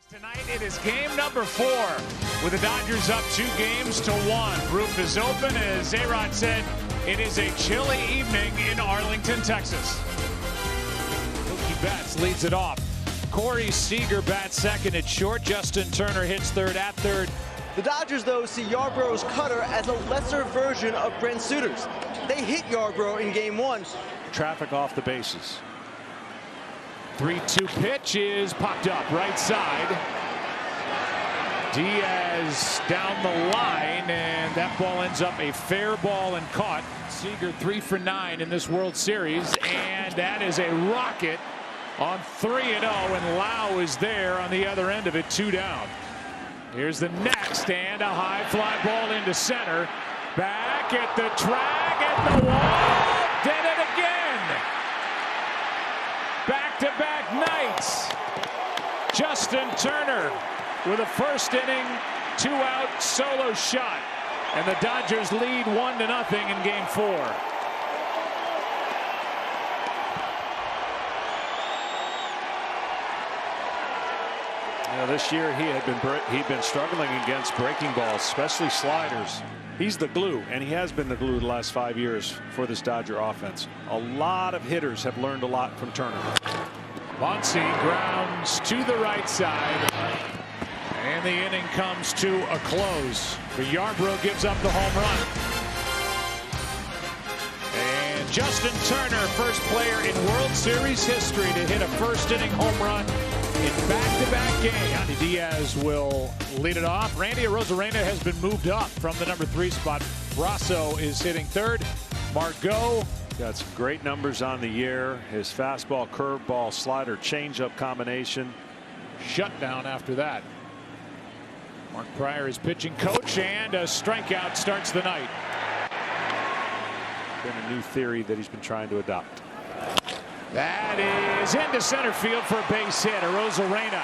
Tonight it is game number 4 with the Dodgers up 2-1. Roof is open. As A-Rod said, it is a chilly evening in Arlington, Texas. Mookie Betts leads it off. Corey Seager bats second at short. Justin Turner hits third at third. The Dodgers, though, see Yarbrough's cutter as a lesser version of Brent Suter's. They hit Yarbrough in game 1. Traffic off the bases. 3-2 pitch is popped up right side. Diaz down the line, and that ball ends up a fair ball and caught. Seager 3 for 9 in this World Series, and that is a rocket on 3-0, and Lau is there on the other end of it, 2 down. Here's the next, and a high fly ball into center. Back at the track, at the wall, did it again. Back-to-back nights. Justin Turner with a first inning, 2-out solo shot. And the Dodgers lead 1-0 in game 4. This year he'd been struggling against breaking balls, especially sliders. He's the glue, and he has been the glue the last 5 years for this Dodger offense. A lot of hitters have learned a lot from Turner. Muncy grounds to the right side, and the inning comes to a close. But Yarbrough gives up the home run. And Justin Turner, first player in World Series history to hit a first inning home run in back-to-back games. Diaz will lead it off. Randy Arozarena has been moved up from the number 3 spot. Brasso is hitting third. Margot got some great numbers on the year. His fastball, curveball, slider, changeup combination. Shut down after that. Mark Pryor is pitching coach, and a strikeout starts the night. Been a new theory that he's been trying to adopt. That is into center field for a base hit. Arozarena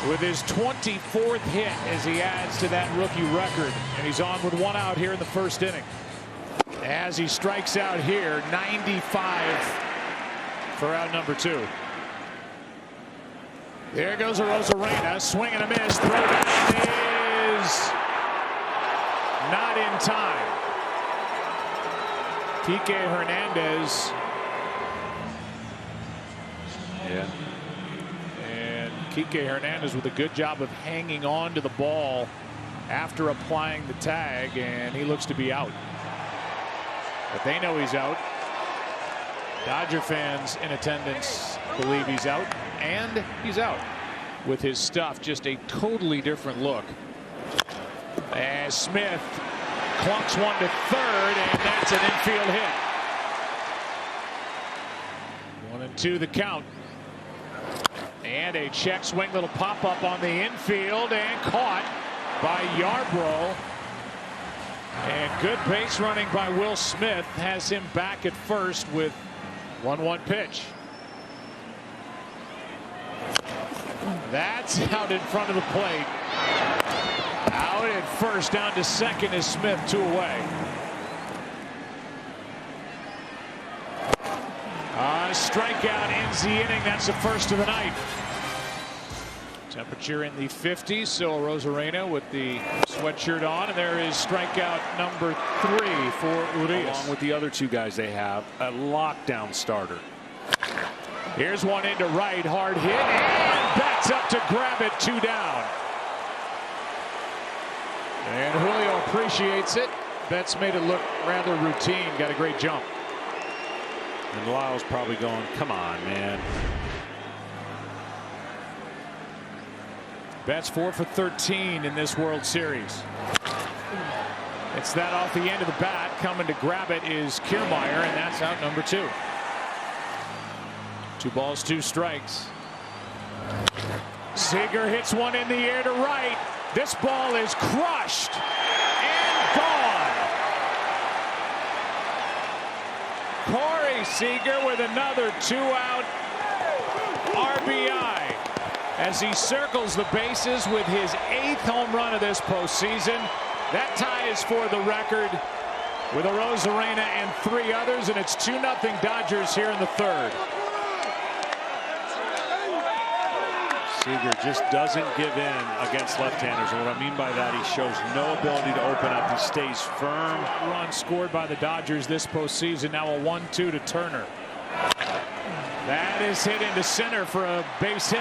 with his 24th hit as he adds to that rookie record. And he's on with 1 out here in the first inning. As he strikes out here, 95 for out number 2. There goes Arozarena, swing and a miss. Throw down is not in time. Kike Hernandez. Yeah. And Kike Hernandez with a good job of hanging on to the ball after applying the tag, and he looks to be out. But they know he's out. Dodger fans in attendance believe he's out, and he's out. With his stuff, just a totally different look. As Smith clunks one to third, and that's an infield hit. 1-2 the count. And a check swing, little pop up on the infield, and caught by Yarbrough. And good base running by Will Smith has him back at first with 1-1 pitch. That's out in front of the plate. Out at first, down to second is Smith, 2 away. Strikeout ends the inning. That's the first of the night. Temperature in the 50s, so Arozarena with the sweatshirt on, and there is strikeout number 3 for Urias. Along with the other 2 guys they have, a lockdown starter. Here's one into right, hard hit, and backs up to grab it, 2 down. And Julio appreciates it. Betts made it look rather routine. Got a great jump. And Lyle's probably going, come on, man. Betts 4 for 13 in this World Series. It's that off the end of the bat. Coming to grab it is Kiermaier, and that's out number 2. 2 balls, 2 strikes. Seager hits one in the air to right. This ball is crushed and gone. Corey Seager with another 2-out RBI as he circles the bases with his 8th home run of this postseason. That ties for the record with Arozarena and 3 others, and it's 2-0 Dodgers here in the 3rd. Seager just doesn't give in against left-handers. And what I mean by that, he shows no ability to open up. He stays firm. Run scored by the Dodgers this postseason. Now a 1-2 to Turner. That is hit into center for a base hit.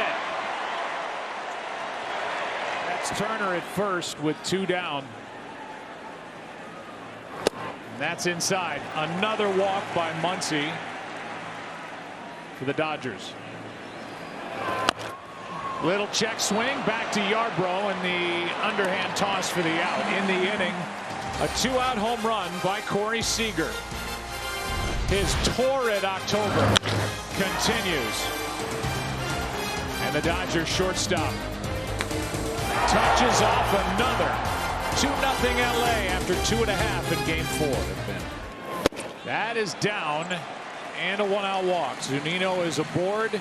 That's Turner at first with 2 down. And that's inside. Another walk by Muncy for the Dodgers. Little check swing back to Yarbrough, and the underhand toss for the out. In the inning, a 2-out home run by Corey Seager. His torrid October continues. And the Dodgers shortstop touches off another 2-0 LA after 2.5 in game 4. That is down, and a 1-out walk. Zunino is aboard.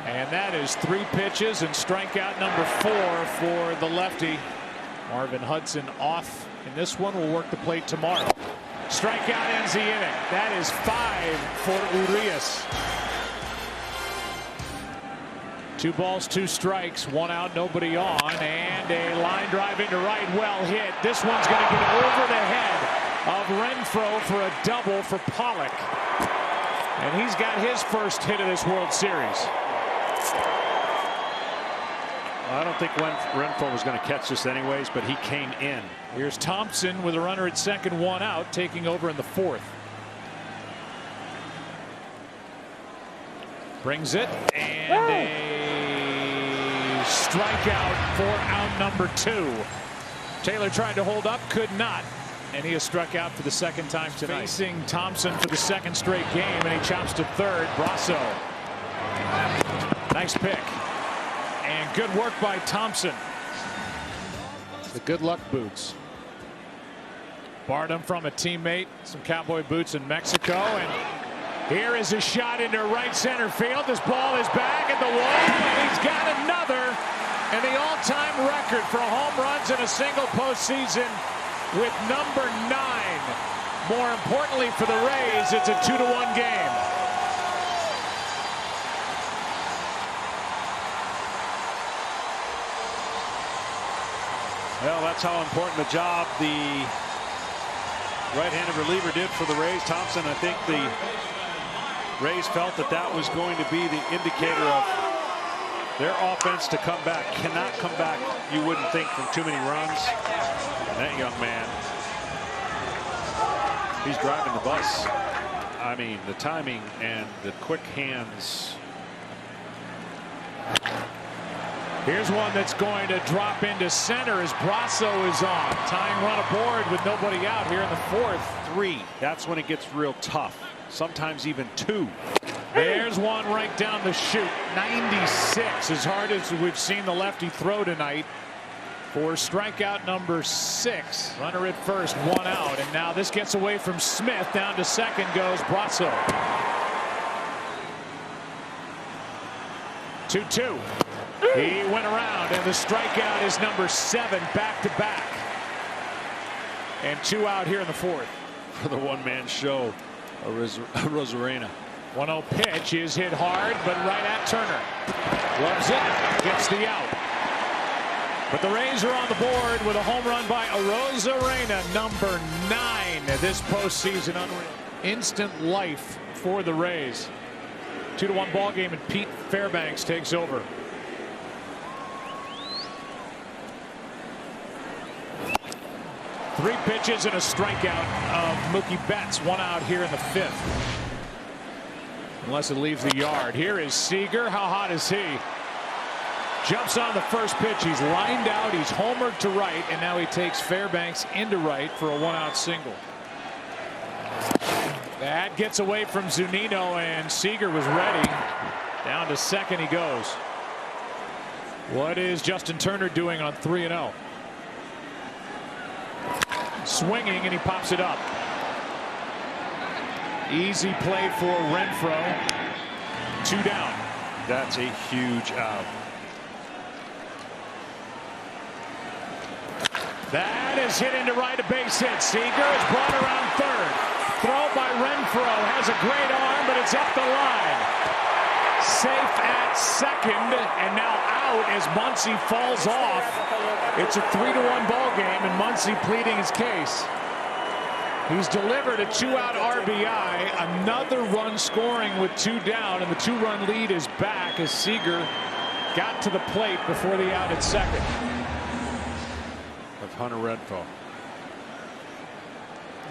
And that is 3 pitches and strikeout number 4 for the lefty. Marvin Hudson off in this one. Will work the plate tomorrow. Strikeout ends the inning. That is 5 for Urias. 2 balls, 2 strikes, 1 out, nobody on, and a line drive into right, well hit. This one's going to get over the head of Renfroe for a double for Pollock. And he's got his first hit of this World Series. I don't think Renfroe was going to catch this anyways, but he came in. Here's Thompson with a runner at second, 1 out, taking over in the 4th. Brings it, and a strikeout for out number 2. Taylor tried to hold up, could not, and he has struck out for the 2nd time tonight. Facing Thompson for the 2nd straight game, and he chops to 3rd. Brasso. Nice pick. And good work by Thompson. The good luck boots. Borrowed them from a teammate, some cowboy boots in Mexico, and here is a shot into right center field. This ball is back at the wall, and he's got another, and the all-time record for home runs in a single postseason with number 9. More importantly for the Rays, it's a 2-1 game. Well, that's how important the job the right-handed reliever did for the Rays. Thompson, I think the Rays felt that that was going to be the indicator of their offense to come back. Cannot come back, you wouldn't think, from too many runs. That young man, he's driving the bus. I mean, the timing and the quick hands. Here's one that's going to drop into center as Brasso is on. Tying run aboard with nobody out here in the 4th. 3. That's when it gets real tough. Sometimes even 2. There's one right down the chute. 96, as hard as we've seen the lefty throw tonight. For strikeout number 6. Runner at first, 1 out. And now this gets away from Smith. Down to second goes Brasso. 2-2. He went around, and the strikeout is number 7 back-to-back. And 2 out here in the 4th. For the one-man show, Rosarena. 1-0 pitch is hit hard, but right at Turner. Loves it, gets the out. But the Rays are on the board with a home run by Rosarena, number 9 this postseason. Unreal. Instant life for the Rays. 2-1 ball game, and Pete Fairbanks takes over. Three pitches and a strikeout of Mookie Betts. 1 out here in the 5th. Unless it leaves the yard. Here is Seager. How hot is he? Jumps on the first pitch. He's lined out. He's homered to right. And now he takes Fairbanks into right for a 1-out single. That gets away from Zunino, and Seager was ready. Down to second he goes. What is Justin Turner doing on 3-0? Swinging, and he pops it up. Easy play for Renfroe. 2 down. That's a huge out. That is hit into right, a base hit. Seager is brought around third. Throw by Renfroe, has a great arm, but it's up the line. Safe second, and now out as Muncy falls off. It's a 3-1 ball game, and Muncy pleading his case. He's delivered a 2-out RBI, another run scoring with 2 down, and the 2-run lead is back as Seager got to the plate before the out at second. Of Hunter Renfroe.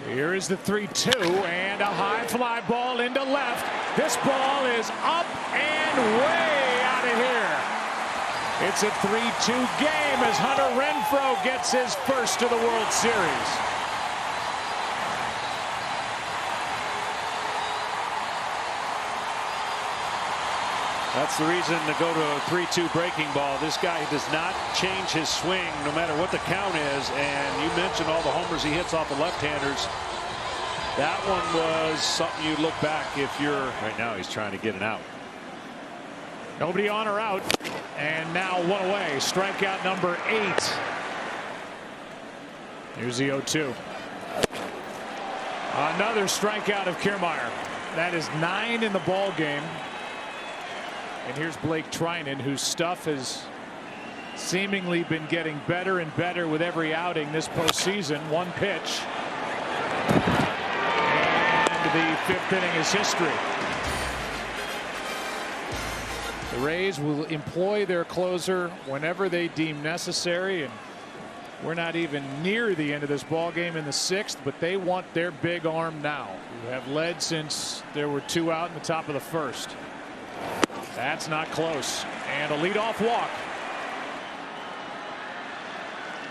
Here is the 3-2 and a high fly ball into left. This ball is up and way out of here. It's a 3-2 game as Hunter Renfroe gets his first of the World Series. That's the reason to go to a 3-2 breaking ball. This guy does not change his swing no matter what the count is. And you mentioned all the homers he hits off the left-handers. That one was something you look back if you're right now. He's trying to get an out. Nobody on or out, and now one away. Strikeout number 8. Here's the 0-2. Another strikeout of Kiermaier. That is 9 in the ball game. And here's Blake Trinan, whose stuff has seemingly been getting better and better with every outing this postseason. 1 pitch. And the 5th inning is history. The Rays will employ their closer whenever they deem necessary, and we're not even near the end of this ball game in the 6th, but they want their big arm now, who have led since there were 2 out in the top of the 1st. That's not close. And a leadoff walk.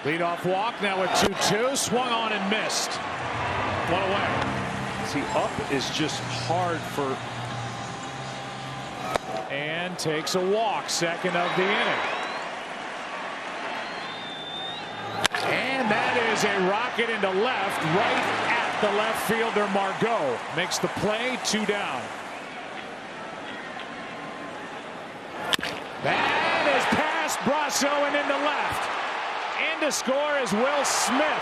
Leadoff walk now at 2-2. Swung on and missed. 1 away. See, up is just hard for. And takes a walk. 2nd of the inning. And that is a rocket into left, right at the left fielder Margot. Makes the play. 2 down. That is past Brasso and into left. In to score is Will Smith.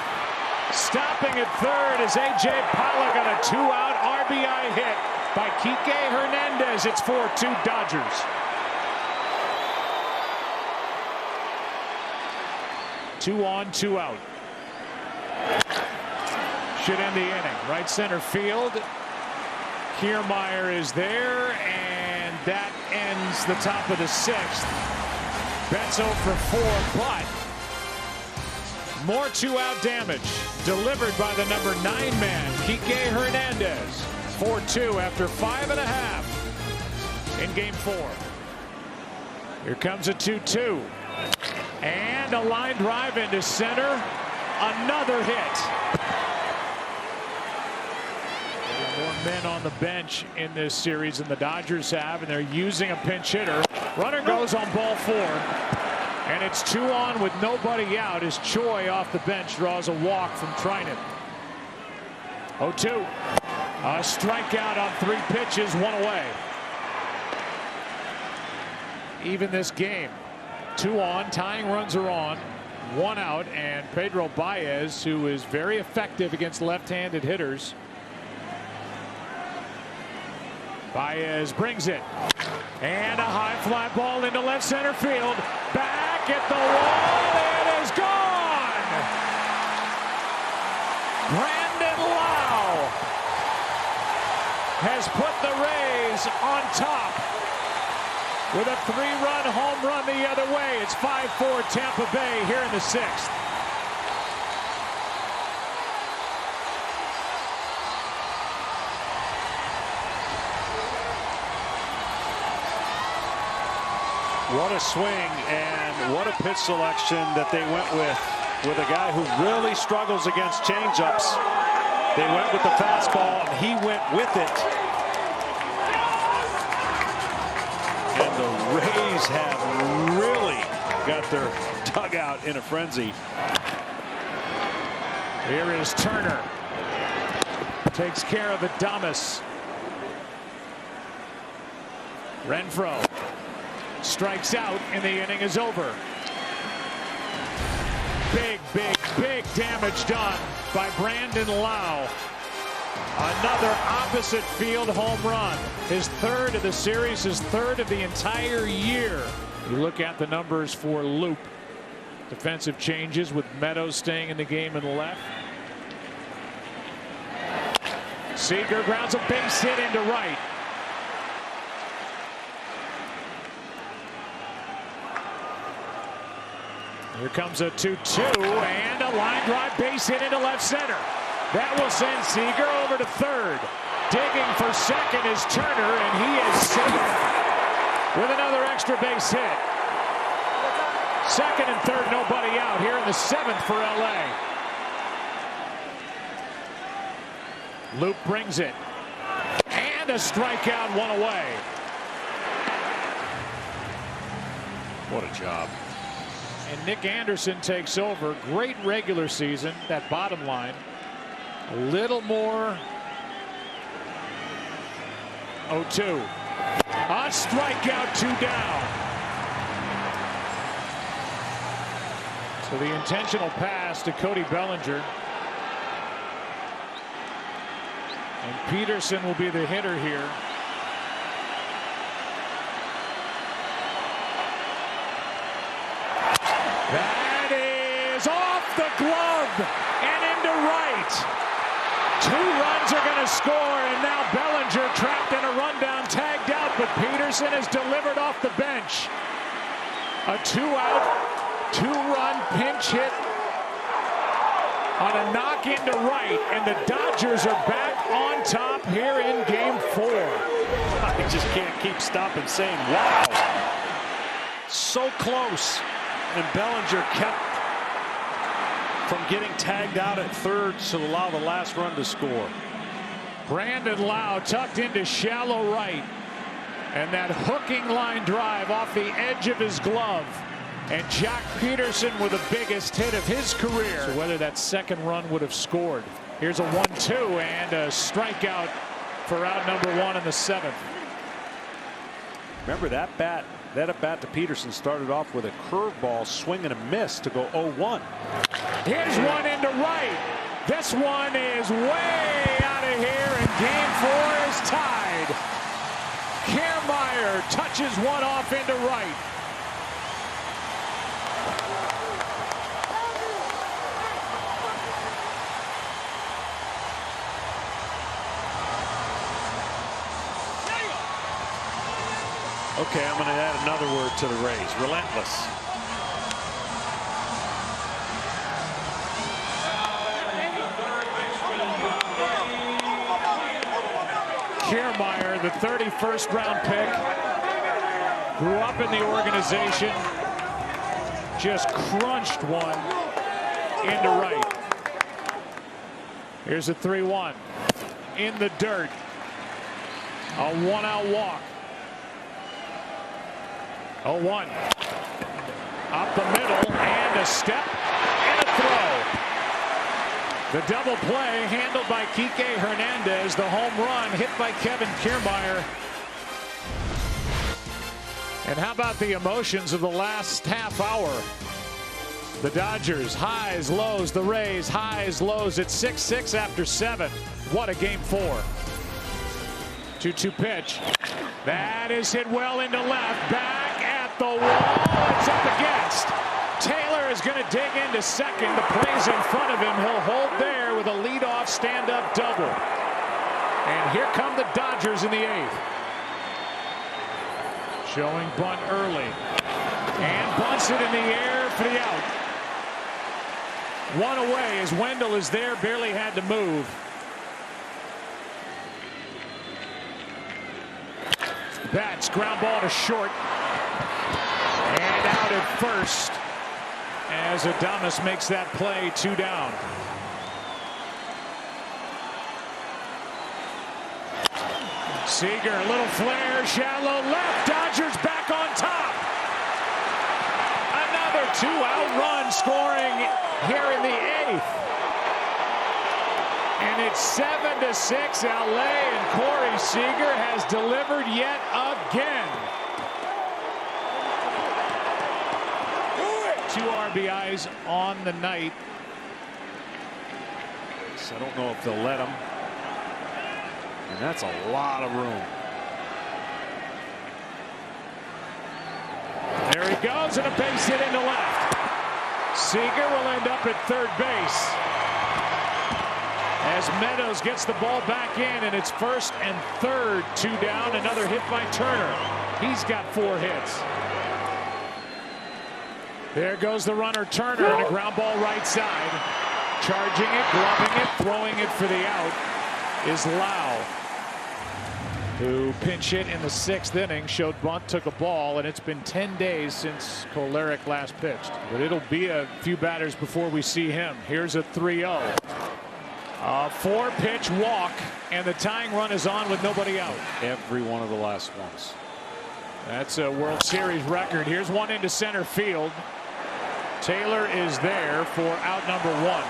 Stopping at 3rd is A.J. Pollock on a 2-out RBI hit by Kike Hernandez. It's 4-2 Dodgers. Two on, 2 out. Should end the inning. Right center field. Kiermaier is there, and that ends the top of the 6th. Betts 0 for 4, but more 2-out damage delivered by the number 9 man, Kike Hernandez. 4-2 after 5.5 in game 4. Here comes a 2-2. And a line drive into center. Another hit. More men on the bench in this series than the Dodgers have, and they're using a pinch hitter. Runner goes on ball 4, and it's 2 on with nobody out as Choi off the bench draws a walk from Trinan. 0-2. A strikeout on 3 pitches, 1 away. Even this game. 2 on, tying runs are on, 1 out, and Pedro Baez, who is very effective against left-handed hitters. Baez brings it, and a high fly ball into left center field. Back at the wall, it is gone. Brandon Lau has put the Rays on top with a 3-run home run the other way. It's 5-4 Tampa Bay here in the 6th. What a swing and what a pitch selection that they went with a guy who really struggles against changeups. They went with the fastball and he went with it. And the Rays have really got their dugout in a frenzy. Here is Turner. Takes care of Adames. Renfroe strikes out, and the inning is over. Big damage done by Brandon Lau. Another opposite field home run. His third of the series, his third of the entire year. You look at the numbers for Loop. Defensive changes with Meadows staying in the game in left. Seager grounds a base hit into right. Here comes a 2-2 and a line drive base hit into left center. That will send Seager over to third. Digging for second is Turner, and he is safe with another extra base hit. Second and third, nobody out here in the seventh for LA. Loop brings it. And a strikeout, one away. What a job. And Nick Anderson takes over. Great regular season, that bottom line. A little more. 0-2. A strikeout, 2 down. So the intentional pass to Cody Bellinger. And Peterson will be the hitter here. That is off the glove and into right. 2 runs are going to score, and now Bellinger trapped in a rundown, tagged out, but Peterson has delivered off the bench. A 2-out, 2-run pinch hit on a knock into right, and the Dodgers are back on top here in Game 4. I just can't keep stopping saying, wow. So close. And Bellinger kept from getting tagged out at third to allow the last run to score. Brandon Lau tucked into shallow right. And that hooking line drive off the edge of his glove. And Jack Peterson with the biggest hit of his career. So whether that second run would have scored. Here's a 1-2 and a strikeout for out number 1 in the 7th. Remember that at bat to Peterson started off with a curveball swing and a miss to go 0-1. Here's one into right. This one is way out of here, and Game 4 is tied. Kiermaier touches one off into right. Okay, I'm going to add another word to the Rays. Relentless. Kiermaier, the 31st round pick, grew up in the organization, just crunched one into right. Here's a 3-1 in the dirt. A 1-out walk. 0-1. Up the middle, and a step, and a throw. The double play handled by Kike Hernandez. The home run hit by Kevin Kiermaier. And how about the emotions of the last half hour? The Dodgers, highs, lows. The Rays, highs, lows. It's 6-6 after 7. What a Game 4. 2-2 pitch. That is hit well into left. Back at the wall. It's up against. Taylor is going to dig into second. The play's in front of him. He'll hold there with a leadoff stand-up double. And here come the Dodgers in the 8th. Showing bunt early. And bunts it in the air for the out. One away as Wendell is there. Barely had to move. Bats ground ball to short. And out at first as Adames makes that play. 2 down. Seager, a little flare, shallow left. Dodgers back on top. Another 2-out run scoring here in the 8th. And it's 7-6 LA, and Corey Seager has delivered yet again. 2 RBIs on the night. So I don't know if they'll let him. And that's a lot of room. There he goes, and a base hit into left. Seager will end up at third base as Meadows gets the ball back in, and it's first and third, 2 down. Another hit by Turner. He's got 4 hits. There goes the runner Turner, and a ground ball right side. Charging it, gloving it, throwing it for the out is Lau, who pinch hit in the 6th inning, showed bunt, took a ball, and it's been 10 days since Kolarek last pitched. But it'll be a few batters before we see him. Here's a 3-0. A 4-pitch walk, and the tying run is on with nobody out. Every one of the last ones. That's a World Series record. Here's one into center field. Taylor is there for out number 1.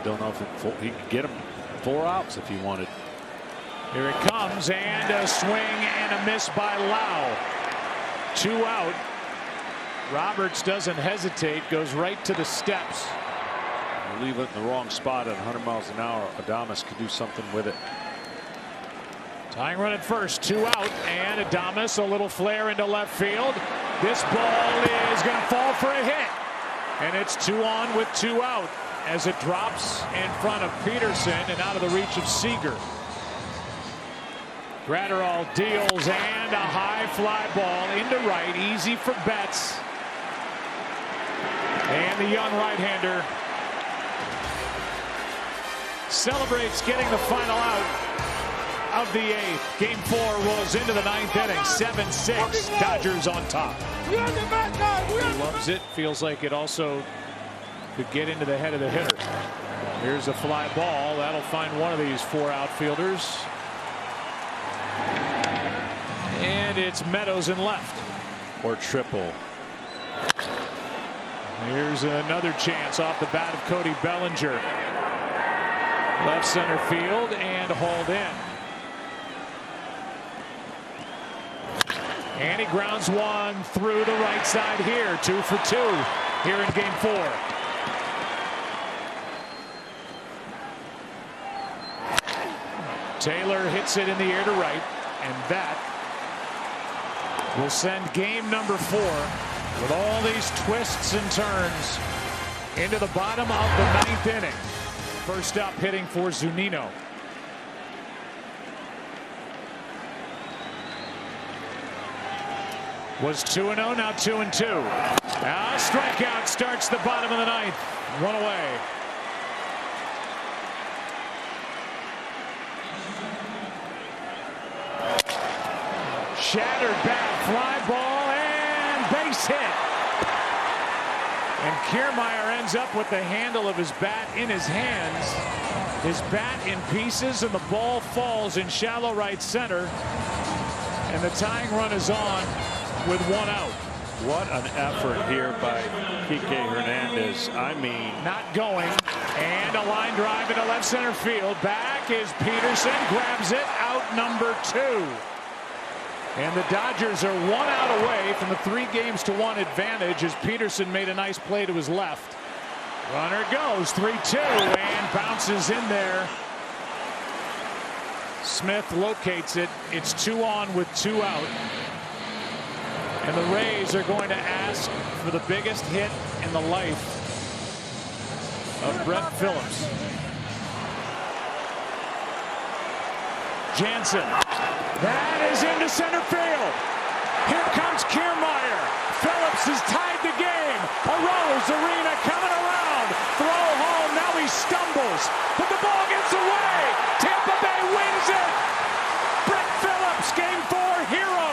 Don't know if he could get him 4 outs if he wanted. Here it comes, and a swing and a miss by Lau. 2 out. Roberts doesn't hesitate, goes right to the steps. You leave it in the wrong spot at 100 miles an hour. Adames could do something with it. Tying run at first, 2 out, and Adames a little flare into left field. This ball is going to fall for a hit, and it's 2 on with 2 out as it drops in front of Peterson and out of the reach of Seager. Gratterall deals, and a high fly ball into right, easy for Betts. And the young right-hander celebrates getting the final out of the 8th. Game 4 rolls into the 9th inning. 7-6. Dodgers on top. Loves it. Feels like it also could get into the head of the hitter. Here's a fly ball. That'll find one of these 4 outfielders. And it's Meadows in left. Or triple. Here's another chance off the bat of Cody Bellinger. Left center field and hauled in. And he grounds one through the right side here. 2 for 2 here in game 4. Taylor hits it in the air to right, and that will send game number 4 with all these twists and turns into the bottom of the 9th inning. First up, hitting for Zunino. Was 2-0, now 2-2. Now strikeout starts the bottom of the 9th. 1 away. Shattered bat, fly ball, and base hit. And Kiermaier ends up with the handle of his bat in his hands. His bat in pieces, and the ball falls in shallow right center. And the tying run is on with 1 out. What an effort here by Kike Hernandez. I mean, not going, and a line drive into left center field. Back is Peterson, grabs it, out number 2. And the Dodgers are 1 out away from the 3-1 advantage as Peterson made a nice play to his left. Runner goes 3-2 and bounces in there. Smith locates it. It's 2 on with 2 out. And the Rays are going to ask for the biggest hit in the life of Brett Phillips. Jansen. That is into center field. Here comes Kiermaier. Phillips has tied the game. Arose Arena coming around. Throw home. Now he stumbles. But the ball gets away. Tampa Bay wins it. Brett Phillips, game 4 hero.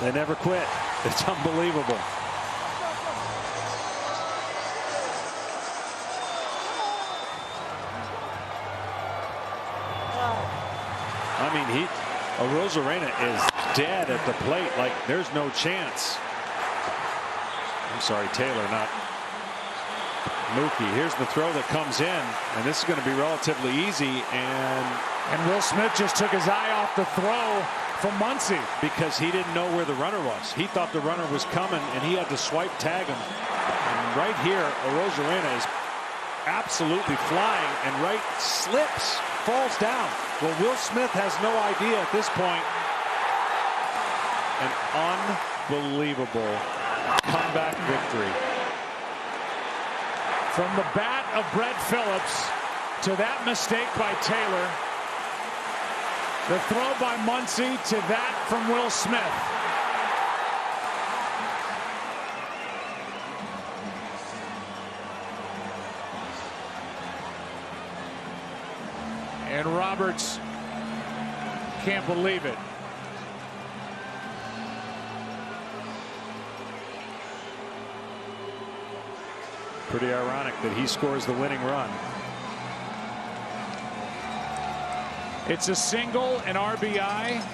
They never quit. It's unbelievable. I mean, Arozarena is dead at the plate. Like, there's no chance. I'm sorry, Taylor, not Mookie. Here's the throw that comes in, and this is going to be relatively easy. And Will Smith just took his eye off the throw from Muncy because he didn't know where the runner was. He thought the runner was coming, and he had to swipe tag him. And right here, Arozarena is absolutely flying, and right slips, falls down. Well, Will Smith has no idea at this point. An unbelievable comeback victory. From the bat of Brett Phillips to that mistake by Taylor. The throw by Muncy to that from Will Smith. And Roberts can't believe it. Pretty ironic that he scores the winning run. It's a single, an RBI,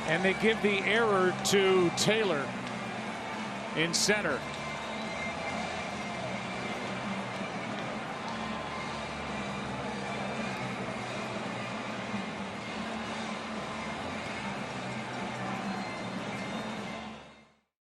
and they give the error to Taylor in center.